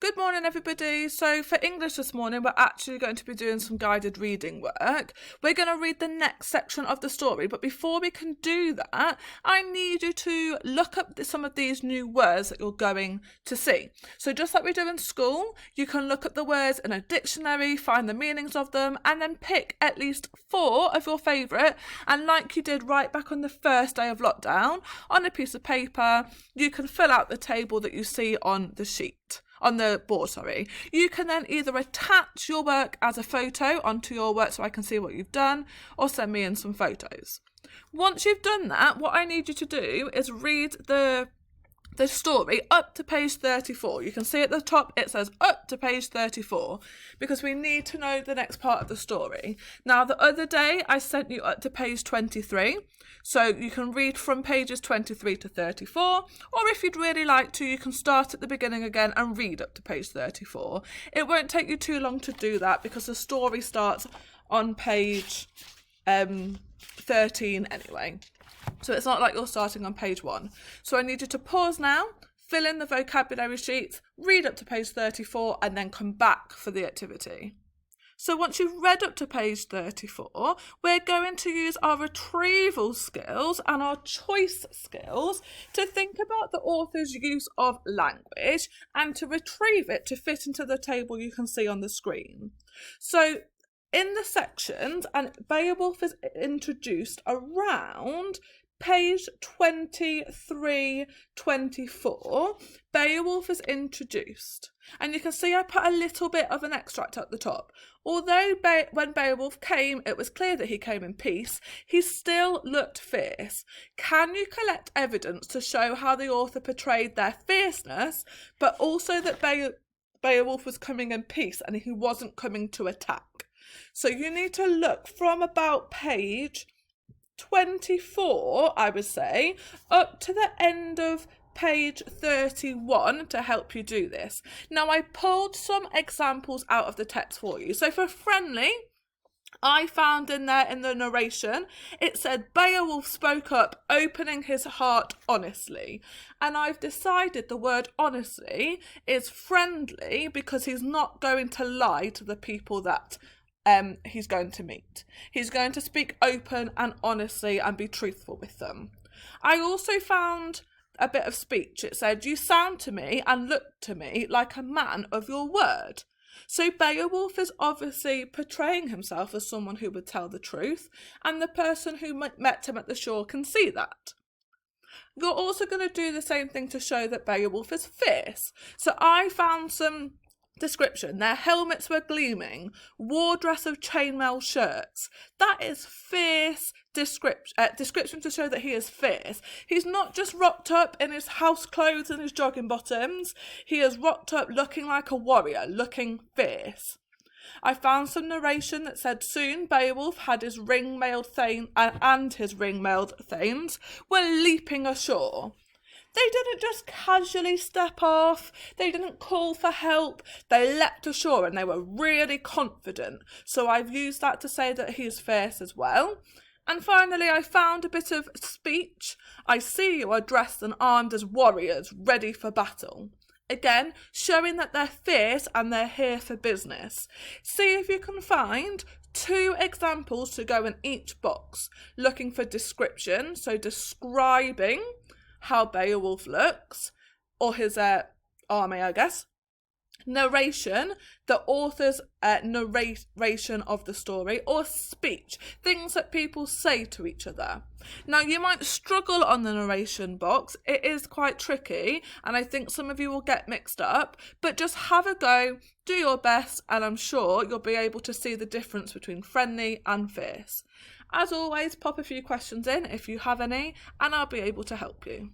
Good morning, everybody. So for English this morning, we're actually going to be doing some guided reading work. We're going to read the next section of the story, but before we can do that, I need you to look up some of these new words that you're going to see. So just like we do in school, you can look up the words in a dictionary, find the meanings of them, and then pick at least 4 of your favourite. And like you did right back on the first day of lockdown, on a piece of paper, you can fill out the table that you see on the sheet. On the board, sorry. You can then either attach your work as a photo onto your work so I can see what you've done, or send me in some photos. Once you've done that, what I need you to do is read the story up to page 34. You can see at the top it says up to page 34 because we need to know the next part of the story. Now, the other day I sent you up to page 23, so you can read from pages 23 to 34, or if you'd really like to, you can start at the beginning again and read up to page 34. It won't take you too long to do that because the story starts on page 13 anyway. So it's not like you're starting on page 1. So I need you to pause now, fill in the vocabulary sheets, read up to page 34, and then come back for the activity. So once you've read up to page 34, we're going to use our retrieval skills and our choice skills to think about the author's use of language and to retrieve it to fit into the table you can see on the screen. So in the sections, and Beowulf is introduced around page 23, 24, Beowulf is introduced. And you can see I put a little bit of an extract at the top. Although when Beowulf came, it was clear that he came in peace, he still looked fierce. Can you collect evidence to show how the author portrayed their fierceness, but also that Beowulf was coming in peace and he wasn't coming to attack? So you need to look from about page 24, I would say, up to the end of page 31 to help you do this. Now, I pulled some examples out of the text for you. So for friendly, I found in there in the narration, it said Beowulf spoke up, opening his heart honestly. And I've decided the word honestly is friendly because he's not going to lie to the people that he's going to meet. He's going to speak open and honestly and be truthful with them. I also found a bit of speech. It said, "You sound to me and look to me like a man of your word." So Beowulf is obviously portraying himself as someone who would tell the truth, and the person who met him at the shore can see that. You're also going to do the same thing to show that Beowulf is fierce. So I found some description. Their helmets were gleaming, wore dress of chainmail shirts. That is fierce description to show that he is fierce. He's not just rocked up in his house clothes and his jogging bottoms. He is rocked up looking like a warrior, looking fierce. I found some narration that said soon Beowulf had his ring-mailed thane and his ring-mailed thanes were leaping ashore. They didn't just casually step off, they didn't call for help, they leapt ashore and they were really confident. So I've used that to say that he is fierce as well. And finally, I found a bit of speech. I see you are dressed and armed as warriors, ready for battle. Again, showing that they're fierce and they're here for business. See if you can find 2 examples to go in each box, looking for description, so describing how Beowulf looks, or his army, I guess. Narration, the author's narration of the story, or speech, things that people say to each other. Now, you might struggle on the narration box. It is quite tricky, and I think some of you will get mixed up, but just have a go, do your best, and I'm sure you'll be able to see the difference between friendly and fierce. As always, pop a few questions in if you have any, and I'll be able to help you.